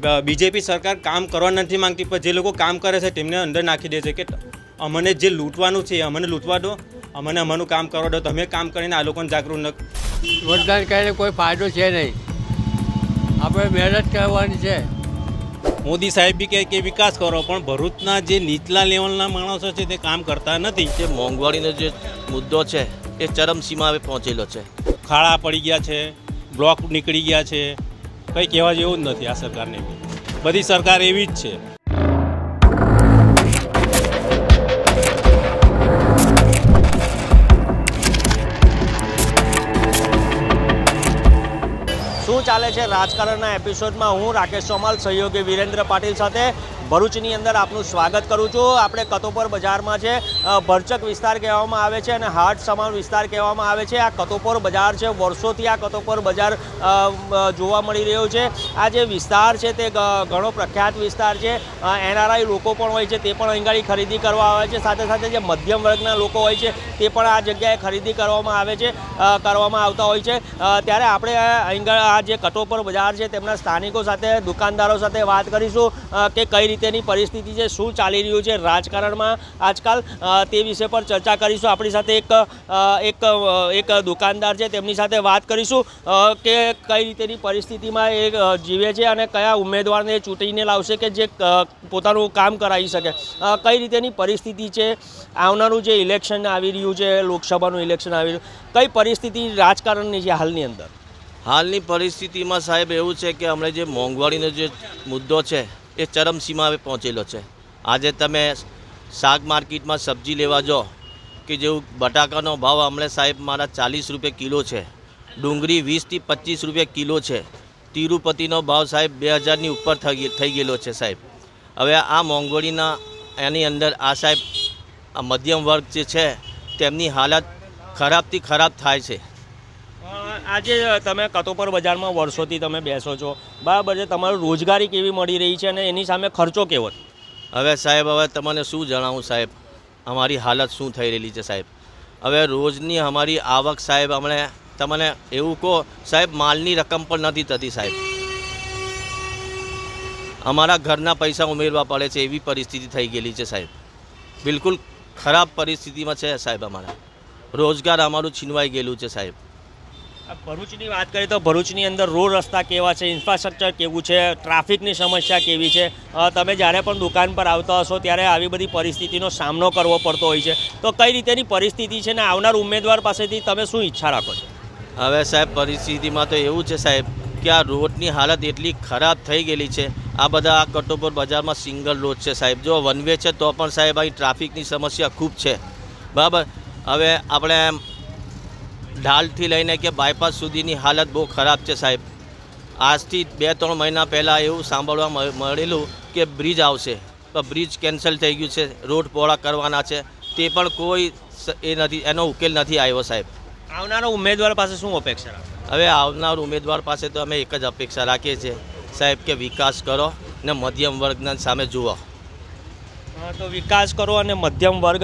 BJP સરકાર કામ કરવા નથી માંગતી, પણ જે લોકો કામ કરે છે તેમને અંદર નાખી દે છે કે અમને જે લૂંટવાનું છે અમને લૂંટવા દો, અમને અમારું કામ કરવા દો, તમે કામ કરીને આ લોકોને જાગૃત ન. મતદાન કરીને કોઈ ફાયદો છે નહીં, આપણે મહેનત કરવાની છે. મોદી સાહેબ બી કહે કે વિકાસ કરો, પણ ભરૂચના જે નીચલા લેવલના માણસો છે તે કામ કરતા નથી. જે મોંઘવારીનો જે મુદ્દો છે એ ચરમસીમાએ પહોંચેલો છે. ખાડા પડી ગયા છે, બ્લોક નીકળી ગયા છે, કંઈ કહેવા જેવું જ નથી. આ સરકારને બધી સરકાર એવી જ છે. શું ચાલે છે રાજકારણના એપિસોડમાં હું રાકેશ ચોમાલ સહયોગી વિરેન્દ્ર પાટીલ સાથે ભરૂચની અંદર આપનું સ્વાગત કરું છું. આપણે કતોપર બજારમાં છે, ભરચક વિસ્તાર કહેવામાં આવે છે અને હાટ સમાન વિસ્તાર કહેવામાં આવે છે. આ કતોપર બજાર છે, વર્ષોથી આ કતોપર બજાર જોવા મળી રહ્યો છે. આ જે વિસ્તાર છે તે ઘણો પ્રખ્યાત વિસ્તાર છે. NRI લોકો પણ હોય છે તે પણ અહીં આગળ ખરીદી કરવા આવે છે. સાથે સાથે જે મધ્યમ વર્ગના લોકો હોય છે તે પણ આ જગ્યાએ ખરીદી કરવામાં આવતા હોય છે. ત્યારે આપણે અહીં આ જે કતોપર બજાર છે તેમના સ્થાનિકો સાથે, દુકાનદારો સાથે વાત કરીશું કે કઈ રીતેની પરિસ્થિતિ છે, શું ચાલી રહ્યું છે રાજકારણમાં આજકાલ, તે વિશે પર ચર્ચા કરીશું. આપણી સાથે એક દુકાનદાર છે, તેમની સાથે વાત કરીશું કે કઈ રીતેની પરિસ્થિતિમાં એ જીવે છે અને કયા ઉમેદવારને ચૂંટીને લાવશે કે જે પોતાનું કામ કરાવી શકે. કઈ રીતેની પરિસ્થિતિ છે, આવનારું જે ઇલેક્શન આવી રહ્યું છે, લોકસભાનું ઇલેક્શન આવી રહ્યું, કઈ પરિસ્થિતિ રાજકારણની છે હાલની અંદર? હાલની પરિસ્થિતિમાં સાહેબ એવું છે કે હમણાં જે મોંઘવારીનો જે મુદ્દો છે એ ચરમસીમાએ પહોંચેલો છે. આજે તમે શાક માર્કેટમાં સબ્જી લેવા જાઓ કે જેવું બટાકાનો ભાવ હમણાં સાહેબ મારા 40 રૂપિયા કિલો છે, ડુંગળી 20 થી 25 રૂપિયા કિલો છે, તિરુપતિનો ભાવ સાહેબ 2000ની ઉપર થઈ ગયેલો છે સાહેબ. હવે આ મોંઘવારીના એની અંદર આ સાહેબ આ મધ્યમ વર્ગ જે છે તેમની હાલત ખરાબથી ખરાબ થાય છે. આજે તમે કતોપર બજારમાં વર્ષોથી તમે બેસો છો, બરાબર છે, તમારું રોજગારી કેવી મળી રહી છે અને એની સામે ખર્ચો કેવો? હવે સાહેબ હવે તમને શું જણાવું સાહેબ, અમારી હાલત શું થઈ રહેલી છે સાહેબ. હવે રોજની અમારી આવક સાહેબ હમણાં તમને એવું કહો સાહેબ માલની રકમ પણ નથી થતી સાહેબ. અમારા ઘરના પૈસા ઉમેરવા પડે છે એવી પરિસ્થિતિ થઈ ગયેલી છે સાહેબ. બિલકુલ ખરાબ પરિસ્થિતિમાં છે સાહેબ. અમારા રોજગાર અમારું છીનવાઈ ગયેલું છે સાહેબ. ભરૂચની વાત કરીએ તો ભરૂચની અંદર રોડ રસ્તા કેવા છે, ઇન્ફ્રાસ્ટ્રક્ચર કેવું છે, ટ્રાફિકની સમસ્યા કેવી છે? તમે જ્યારે પણ દુકાન પર આવતા હશો ત્યારે આવી બધી પરિસ્થિતિનો સામનો કરવો પડતો હોય છે, તો કઈ રીતેની પરિસ્થિતિ છે ને આવનાર ઉમેદવાર પાસેથી તમે શું ઈચ્છા રાખો છો? હવે સાહેબ પરિસ્થિતિમાં તો એવું છે સાહેબ કે આ રોડની હાલત એટલી ખરાબ થઈ ગયેલી છે. આ બધા આ કતોપર બજારમાં સિંગલ રોડ છે સાહેબ. જો વન વે છે તો પણ સાહેબ અહીં ટ્રાફિકની સમસ્યા ખૂબ છે, બરાબર. હવે આપણે ઢાલથી લઈને કે બાયપાસ સુધીની હાલત બહુ ખરાબ છે સાહેબ. આજથી 2-3 મહિના પહેલાં એવું સાંભળવા મળેલું કે બ્રિજ આવશે, પણ બ્રિજ કેન્સલ થઈ ગયું છે. રોડ પહોળા કરવાના છે તે પણ કોઈ એનો ઉકેલ નથી આવ્યો સાહેબ. આવનારા ઉમેદવાર પાસે શું અપેક્ષા રાખો? હવે આવનાર ઉમેદવાર પાસે તો અમે એક જ અપેક્ષા રાખીએ છીએ સાહેબ કે વિકાસ કરો ને મધ્યમ વર્ગના સામે જુઓ. તો વિકાસ કરો અને મધ્યમ વર્ગ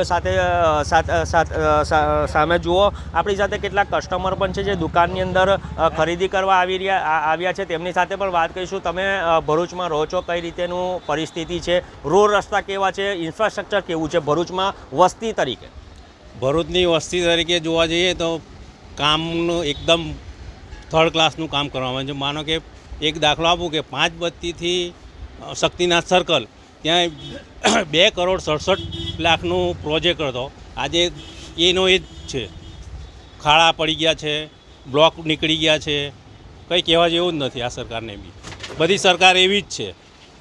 સામે જુઓ. આપણી સાથે કેટલાક કસ્ટમર પણ છે જે દુકાનની અંદર ખરીદી કરવા આવ્યા છે, તેમની સાથે પણ વાત કરીશું. તમે ભરૂચમાં રહો છો, કઈ રીતેનું પરિસ્થિતિ છે, રોડ રસ્તા કેવા છે, ઇન્ફ્રાસ્ટ્રક્ચર કેવું છે ભરૂચમાં વસ્તી તરીકે? ભરૂચની વસ્તી તરીકે જોવા જઈએ તો કામનું એકદમ થર્ડ ક્લાસનું કામ કરવામાં આવે છે. માનો કે એક દાખલો આપું કે 5 બત્તીથી શક્તિનાથ સર્કલ ત્યાં 2,67,00,000નું પ્રોજેક્ટ હતો. આજે એનો એ જ છે. ખાડા પડી ગયા છે, બ્લોક નીકળી ગયા છે, કંઈ કહેવા જેવું જ નથી. આ સરકારને બી બધી સરકાર એવી જ છે.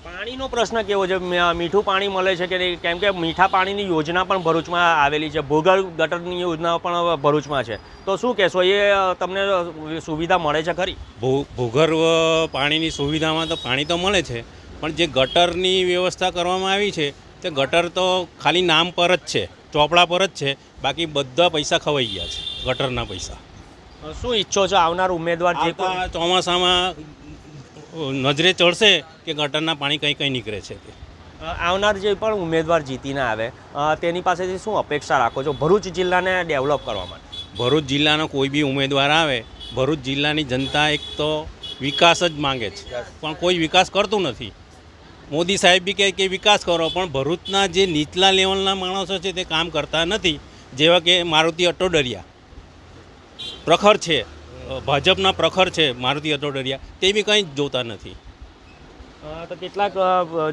પાણીનો પ્રશ્ન કેવો છે? મીઠું પાણી મળે છે કે નહીં? કેમ કે મીઠા પાણીની યોજના પણ ભરૂચમાં આવેલી છે, ભૂગર્ભ ગટરની યોજના પણ ભરૂચમાં છે, તો શું કહેશો, એ તમને સુવિધા મળે છે ખરી? ભૂગર્ભ પાણીની સુવિધામાં તો પાણી તો મળે છે, પણ જે ગટરની વ્યવસ્થા કરવામાં આવી છે તે ગટર તો ખાલી નામ પર જ છે, ચોપડા પર જ છે, બાકી બધા પૈસા ખવાઈ ગયા છે ગટરના પૈસા. શું ઈચ્છો છો આવનાર ઉમેદવાર જે ચોમાસામાં નજરે ચડશે કે ગટરના પાણી કંઈ નીકળે છે તે? આવનાર જે પણ ઉમેદવાર જીતીને આવે તેની પાસેથી શું અપેક્ષા રાખો છો ભરૂચ જિલ્લાને ડેવલપ કરવા માટે? ભરૂચ જિલ્લાનો કોઈ બી ઉમેદવાર આવે, ભરૂચ જિલ્લાની જનતા એક તો વિકાસ જ માંગે છે, પણ કોઈ વિકાસ કરતું નથી. મોદી સાહેબ બી કહે કે વિકાસ કરો, પણ ભરૂચના જે નીચલા લેવલના માણસો છે તે કામ કરતા નથી. જેવા કે મારુતિ અટોડરિયા પ્રખર છે, ભાજપના પ્રખર છે મારુતિ અટોડરિયા, તે બી કંઈ જ જોતા નથી. તો કેટલાક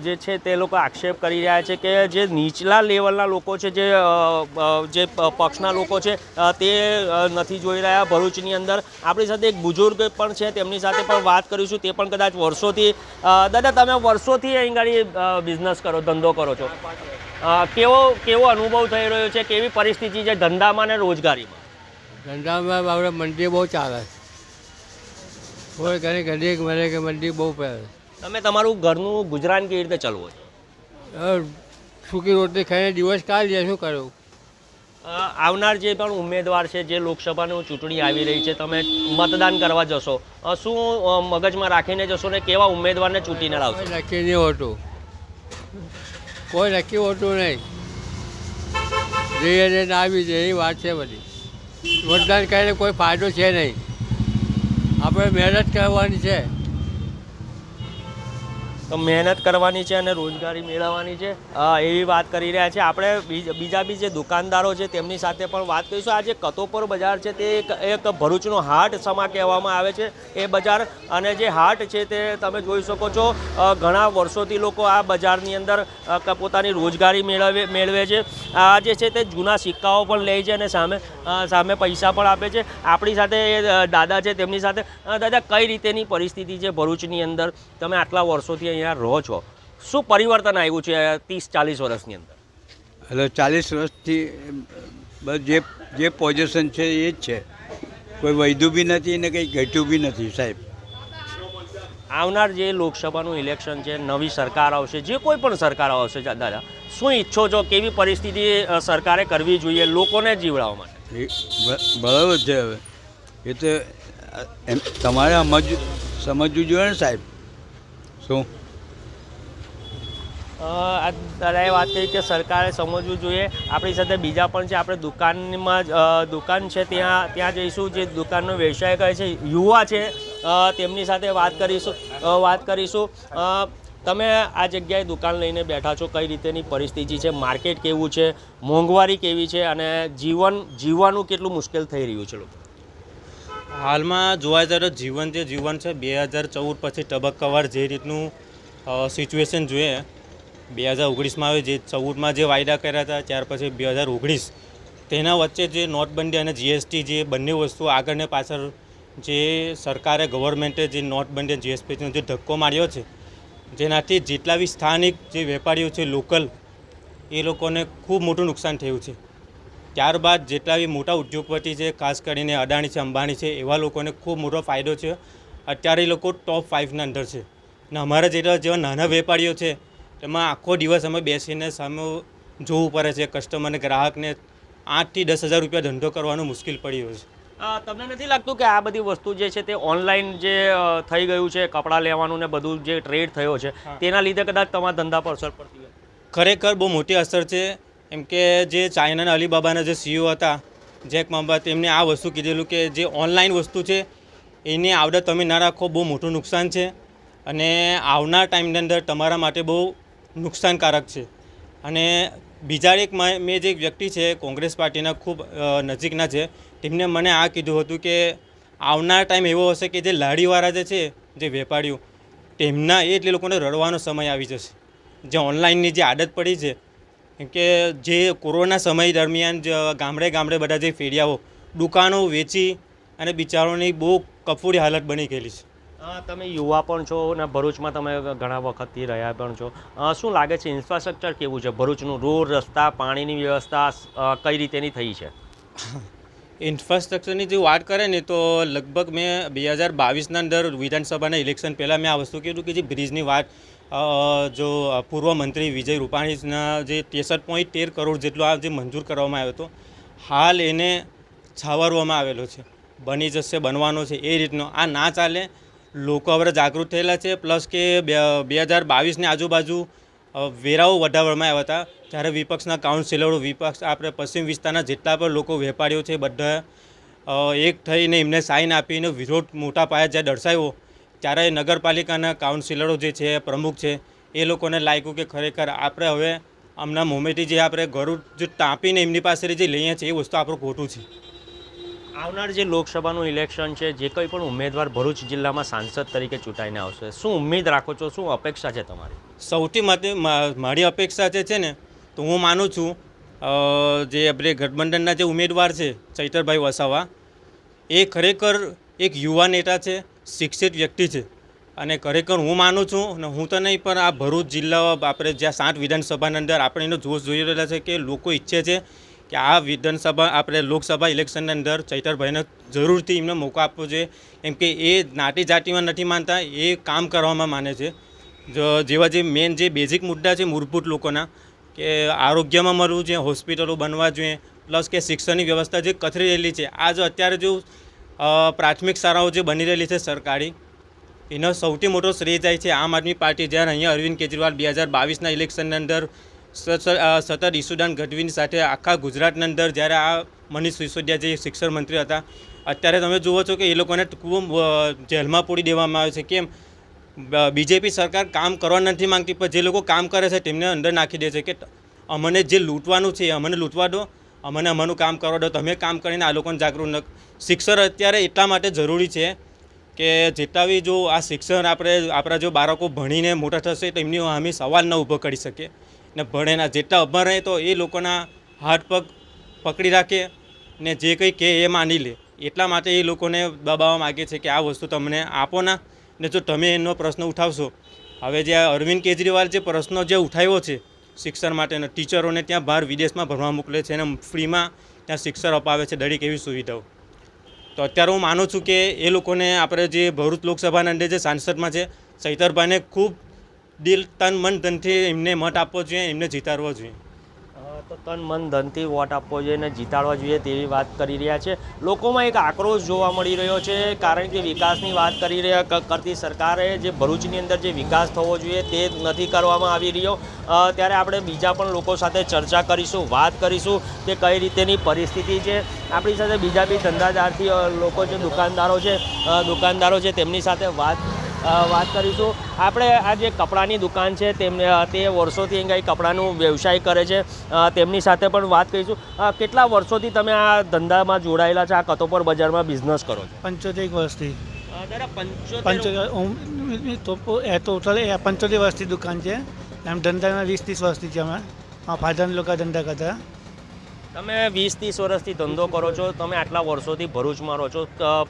જે છે તે લોકો આક્ષેપ કરી રહ્યા છે કે જે નીચલા લેવલના લોકો છે, જે પક્ષના લોકો છે તે નથી જોઈ રહ્યા ભરૂચની અંદર. આપણી સાથે એક બુઝુર્ગ પણ છે, તેમની સાથે પણ વાત કરીશું. તે પણ કદાચ વર્ષોથી, દાદા તમે વર્ષોથી અહીં આગળ બિઝનેસ કરો, ધંધો કરો છો, કેવો અનુભવ થઈ રહ્યો છે, કેવી પરિસ્થિતિ છે ધંધામાં અને રોજગારીમાં? ધંધામાં આપણે મંડી બહુ ચાલે છે, કોઈ ઘણી ઘડી મળે કે મંડી બહુ પહેરે. તમે તમારું ઘરનું ગુજરાન કેવી રીતે ચલાવો છો? સૂકી રોટલી ખાઈને દિવસ કાઢીએ, શું કરું. આવનાર જે પણ ઉમેદવાર છે, જે લોકસભાની ચૂંટણી આવી રહી છે, તમે મતદાન કરવા જશો, શું મગજમાં રાખીને જશો ને કેવા ઉમેદવારને ચૂંટીને લાવશો? કોઈ નક્કી નહીં હોતું, કોઈ નક્કી હોતું નહીં. જઈએ જઈને આવી જાય એવી વાત છે બધી. મતદાન કરીને કોઈ ફાયદો છે નહીં, આપણે મહેનત કરવાની છે. તો મહેનત કરવાની છે અને રોજગારી મેળવવાની છે, એવી વાત કરી રહ્યા છે. આપણે બીજા બી જે દુકાનદારો છે તેમની સાથે પણ વાત કરીશું. આ જે કતોપર બજાર છે તે એક ભરૂચનો હાટ સમા કહેવામાં આવે છે એ બજાર, અને જે હાટ છે તે તમે જોઈ શકો છો ઘણા વર્ષોથી લોકો આ બજારની અંદર પોતાની રોજગારી મેળવે છે. આ જે છે તે જૂના સિક્કાઓ પણ લે છે અને સામે પૈસા પણ આપે છે. આપણી સાથે દાદા છે, તેમની સાથે. દાદા, કઈ રીતેની પરિસ્થિતિ છે ભરૂચની અંદર? તમે આટલા વર્ષોથી અહીંયા રહો છો, શું પરિવર્તન આવ્યું છે 30-40 વર્ષની અંદર? એટલે 40 વર્ષથી બસ જે પોઝિશન છે એ જ છે, કોઈ વધ્યું બી નથી ને કંઈ ઘટ્યું બી નથી સાહેબ. આવનાર જે લોકસભાનું ઇલેક્શન છે, નવી સરકાર આવશે, જે કોઈ પણ સરકાર આવશે દાદા, શું ઈચ્છો છો, કેવી પરિસ્થિતિ સરકારે કરવી જોઈએ લોકોને જીવડાવવા માટે? બરાબર છે. હવે એ તો તમારે સમજવું જોઈએ ને સાહેબ. શું દાદાએ વાત કરી કે સરકારે સમજવું જોઈએ. આપણી સાથે બીજા પણ છે, આપણે દુકાન છે ત્યાં જઈશું. જે દુકાનનો વ્યવસાય કરે છે, યુવા છે, તેમની સાથે વાત કરીશું. તમે આ જગ્યાએ દુકાન લઈને બેઠા છો, કઈ રીતેની પરિસ્થિતિ છે, માર્કેટ કેવું છે, મોંઘવારી કેવી છે અને જીવવાનું કેટલું મુશ્કેલ થઈ રહ્યું છે લોકો? હાલમાં જોવા જાય તો જીવન છે 2014 પછી તબક્કાવાર જે રીતનું સિચ્યુએશન જોઈએ, 2019માં આવે, જે 14માં જે વાયદા કર્યા હતા, ત્યાર પછી 2019, તેના વચ્ચે જે નોટબંધી અને જીએસટી, જે બંને વસ્તુ આગળ ને પાછળ જે સરકારે, ગવર્મેન્ટે જે નોટબંધી અને જીએસટીનો જે ધક્કો માર્યો છે, જેનાથી જેટલા બી સ્થાનિક જે વેપારીઓ છે, લોકલ, એ લોકોને ખૂબ મોટું નુકસાન થયું છે. ત્યારબાદ જેટલા બી મોટા ઉદ્યોગપતિ છે, ખાસ કરીને અદાણી છે, અંબાણી છે, એવા લોકોને ખૂબ મોટો ફાયદો છે. અત્યારે એ લોકો ટોપ 5ના અંદર છે. અને અમારા જેવા નાના વેપારીઓ છે, તેમાં આખો દિવસ અમે બેસીને સામે જોવું પડે છે. કસ્ટમરને, ગ્રાહકને 8 થી 10 હજાર રૂપિયા ધંધો કરવાનો મુશ્કેલ પડ્યો છે. તમને નથી લાગતું કે આ બધી વસ્તુ જે છે તે ઓનલાઈન જે થઈ ગયું છે, કપડાં લેવાનું ને બધું જે ટ્રેડ થયો છે, તેના લીધે કદાચ તમારા ધંધા પર અસર પડતી હોય? ખરેખર બહુ મોટી અસર છે. એમ કે જે ચાઇનાના અલીબાબાના જે CEO હતા, જેક મામાં, તેમને આ વસ્તુ કીધેલું કે જે ઓનલાઈન વસ્તુ છે એની આવડત તમે ના રાખો, બહુ મોટું નુકસાન છે અને આવનાર ટાઈમની અંદર તમારા માટે બહુ નુકસાનકારક છે. અને બીજા એક મેં જે એક વ્યક્તિ છે, કોંગ્રેસ પાર્ટીના ખૂબ નજીકના છે, તેમને મને આ કીધું હતું કે આવનાર ટાઈમ એવો હશે કે જે લારીવાળા જે છે, જે વેપારીઓ, તેમના એટલે લોકોને રડવાનો સમય આવી જશે. જે ઓનલાઈનની જે આદત પડી છે, કેમ કે જે કોરોના સમય દરમિયાન ગામડે ગામડે બધા જે ફેરિયાઓ દુકાનો વેચી અને બિચારોની બહુ કફોડી હાલત બની ગયેલી છે. તમે યુવા પણ છો અને ભરૂચમાં તમે ઘણા વખતથી રહ્યા પણ છો, શું લાગે છે ઇન્ફ્રાસ્ટ્રક્ચર કેવું છે ભરૂચનું? રોડ, રસ્તા, પાણીની વ્યવસ્થા કઈ રીતેની થઈ છે? ઇન્ફ્રાસ્ટ્રક્ચરની જે વાત કરે ને, તો લગભગ મેં 2022ના અંદર વિધાનસભાના ઇલેક્શન પહેલાં મેં આ વસ્તુ કીધું કે જે બ્રિજની વાત જો પૂર્વ મંત્રી વિજય રૂપાણીના જે 63.13 કરોડ જેટલો આ જે મંજૂર કરવામાં આવ્યો હતો, હાલ એને છાવરવામાં આવેલો છે. બની જશે, બનવાનો છે, એ રીતનો આ ના ચાલે. લોકો હવે જાગૃત થયેલા છે. પ્લસ કે 2022ની આજુબાજુ વેરાઓ વધારવામાં આવ્યા હતા, ત્યારે વિપક્ષના કાઉન્સિલરો, આપણે પશ્ચિમ વિસ્તારના જેટલા પણ લોકો, વેપારીઓ છે, બધા એક થઈને એમને સાઇન આપીને વિરોધ મોટા પાયે જ્યાં દર્શાવ્યો, ત્યારે નગરપાલિકાના કાઉન્સિલરો જે છે પ્રમુખ છે એ લોકોને લાગ્યું કે ખરેખર આપણે હવે હમણાં મોમેથી જે આપણે ઘરું જે ટાંપીને એમની પાસેથી જે લઈએ છીએ એ વસ્તુ આપણું ખોટું છે. આવનાર જે લોકસભાનું ઇલેક્શન છે, જે કંઈ પણ ઉમેદવાર ભરૂચ જિલ્લામાં સાંસદ તરીકે ચૂંટાઈને આવશે, શું ઉમ્મીદ રાખો છો, શું અપેક્ષા છે તમારી? સૌથી મારી અપેક્ષા જે છે ને, તો હું માનું છું જે આપણે ગઠબંધનના જે ઉમેદવાર છે ચૈતરભાઈ વસાવા, એ ખરેખર એક યુવા નેતા છે, શિક્ષિત વ્યક્તિ છે અને ખરેખર હું માનું છું અને હું તો નહીં પણ આ ભરૂચ જિલ્લા આપણે જ્યાં 7 વિધાનસભાની અંદર આપણે એનો જોશ જોઈ રહેલા છે કે લોકો ઈચ્છે છે કે આ વિધાનસભા આપણે લોકસભા ઇલેક્શનની અંદર ચૈતરભાઈને જરૂરથી એમને મોકો આપવો જોઈએ, કેમ કે એ નાટી જાતિમાં નથી માનતા, એ કામ કરવામાં માને છે. જેવા જે મેન જે બેઝિક મુદ્દા છે મૂળભૂત લોકોના, કે આરોગ્યમાં મળવું જોઈએ, હોસ્પિટલો બનવા જોઈએ, પ્લસ કે શિક્ષણની વ્યવસ્થા જે કથળી રહેલી છે, આ જો અત્યારે જો પ્રાથમિક શાળાઓ જે બની રહેલી છે સરકારી, એનો સૌથી મોટો શ્રેય જાય છે આમ આદમી પાર્ટી. જ્યારે અહીંયા અરવિંદ કેજરીવાલ 2022ના ઇલેક્શનની અંદર સતત ઈશુદાન ગઢવીની સાથે આખા ગુજરાતની અંદર જ્યારે આ મનીષ સિસોદિયા જે શિક્ષણ મંત્રી હતા, અત્યારે તમે જુઓ છો કે એ લોકોને ખૂબ જેલમાં પૂરી દેવામાં આવે છે. કેમ? બીજેપી સરકાર કામ કરવા નથી માંગતી, પણ જે લોકો કામ કરે છે તેમને અંદર નાખી દે છે કે અમને જે લૂંટવાનું છે અમને લૂંટવા દો, અમને અમારું કામ કરવા દો, તમે કામ કરીને આ લોકોને જાગૃત ન. શિક્ષણ અત્યારે એટલા માટે જરૂરી છે કે જેટલા બી જો આ શિક્ષણ આપણા જો બાળકો ભણીને મોટા થશે તો એમની અમે સવાલ ન ઊભો કરી શકીએ ને ભણેના જેટલા અભણ રહે તો એ લોકોના હાથ પગ પકડી રાખે ને જે કંઈ કહે એ માની લે. એટલા માટે એ લોકોને દબાવવા માગે છે કે આ વસ્તુ તમને આપો ના, ને જો તમે એનો પ્રશ્ન ઉઠાવશો. હવે જે અરવિંદ કેજરીવાલ જે પ્રશ્નો જે ઉઠાવ્યો છે શિક્ષણ માટેનો, ટીચરોને ત્યાં બહાર વિદેશમાં ભણવા મોકલે છે અને ફ્રીમાં ત્યાં શિક્ષણ અપાવે છે, દરેક એવી સુવિધાઓ. તો અત્યારે હું માનું છું કે એ લોકોને આપણે જે ભરૂચ લોકસભાના અંદર જે સાંસદમાં છે ચૈતરભાઈને ખૂબ દિલ તન મન ધનથી એમને મત આપવો જોઈએ, એમને જીતાડવો જોઈએ. તો તન મન ધનથી વોટ આપવો જોઈએ અને જીતાડવા જોઈએ તેવી વાત કરી રહ્યા છે. લોકોમાં એક આક્રોશ જોવા મળી રહ્યો છે, કારણ કે વિકાસની વાત કરતી સરકારે જે ભરૂચની અંદર જે વિકાસ થવો જોઈએ તે નથી કરવામાં આવી રહ્યો. ત્યારે આપણે બીજા પણ લોકો સાથે ચર્ચા કરીશું, વાત કરીશું કે કઈ રીતેની પરિસ્થિતિ છે. આપણી સાથે બીજા બી ધંધાદારથી લોકો છે, દુકાનદારો છે, તેમની સાથે વાત કરીશું. આપણે આ જે કપડાની દુકાન છે તે વર્ષોથી અહીં કપડાનું વ્યવસાય કરે છે, તેમની સાથે પણ વાત કરીશું. કેટલા વર્ષોથી તમે આ ધંધામાં જોડાયેલા છે, આ કતોપર બજારમાં બિઝનેસ કરો છો? 75 વર્ષથી. દાદા 75 ટોટલ 75 વર્ષથી દુકાન છે. એમ ધંધામાં 20-30 વર્ષથી છે. અમે ફાધર લોકો ધંધા કરતા. તમે 20-30 વર્ષથી ધંધો કરો છો, તમે આટલા વર્ષોથી ભરૂચમાં રહો છો.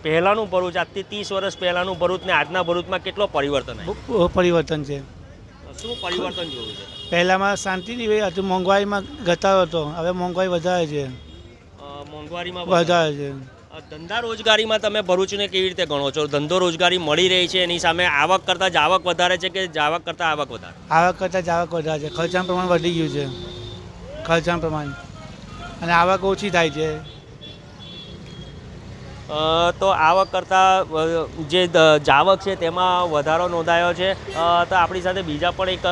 પહેલાંનું ભરૂચ, આજથી 30 વર્ષ પહેલાંનું ભરૂચ ને આજના ભરૂચમાં કેટલો પરિવર્તન આવ્યું? પરિવર્તન છે. શું પરિવર્તન જોયું છે? પહેલાંમાં શાંતિથી હતું, મોંઘવારીમાં ઘટાડો હતો, હવે મોંઘવારી વધારે છે. મોંઘવારીમાં વધારે છે. ધંધા રોજગારીમાં તમે ભરૂચને કેવી રીતે ગણો છો? ધંધો રોજગારી મળી રહી છે, એની સામે આવક કરતાં જાવક વધારે છે કે જાવક કરતાં આવક વધારે? આવક કરતાં જાવક વધારે છે. ખર્ચાનું પ્રમાણ વધી ગયું છે, ખર્ચાનું પ્રમાણ, અને આવક ઓછી થાય છે. તો આવક કરતાં જે જાવક છે તેમાં વધારો નોંધાયો છે. તો આપણી સાથે બીજા પણ એક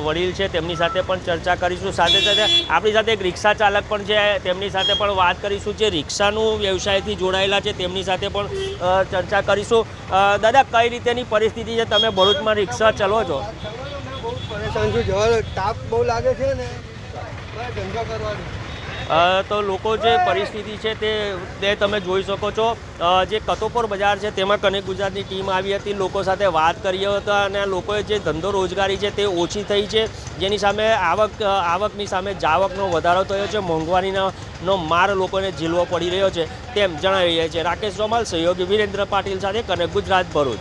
વડીલ છે, તેમની સાથે પણ ચર્ચા કરીશું. સાથે સાથે આપણી સાથે એક રિક્ષા ચાલક પણ છે, તેમની સાથે પણ વાત કરીશું. જે રિક્ષાનું વ્યવસાયથી જોડાયેલા છે તેમની સાથે પણ ચર્ચા કરીશું. દાદા, કઈ રીતેની પરિસ્થિતિ છે? તમે ભરૂચમાં રિક્ષા ચલો છો? બહુ પરેશાન છું, તાપ બહુ લાગે છે ને ધંધો કરવાનો. તો લોકો જે પરિસ્થિતિ છે તે તમે જોઈ શકો છો. જે કતોપર બજાર છે તેમાં કનેક્ટ ગુજરાતની ટીમ આવી હતી, લોકો સાથે વાત કરી હતા અને લોકોએ જે ધંધો રોજગારી છે તે ઓછી થઈ છે, જેની સામે આવકની સામે જાવકનો વધારો થયો છે, મોંઘવારીનો માર લોકોને ઝીલવો પડી રહ્યો છે તેમ જણાવી રહ્યા છે. રાકેશ રોમાલ, સહયોગી વિરેન્દ્ર પાટીલ સાથે કનેક્ટ ગુજરાત, ભરૂચ.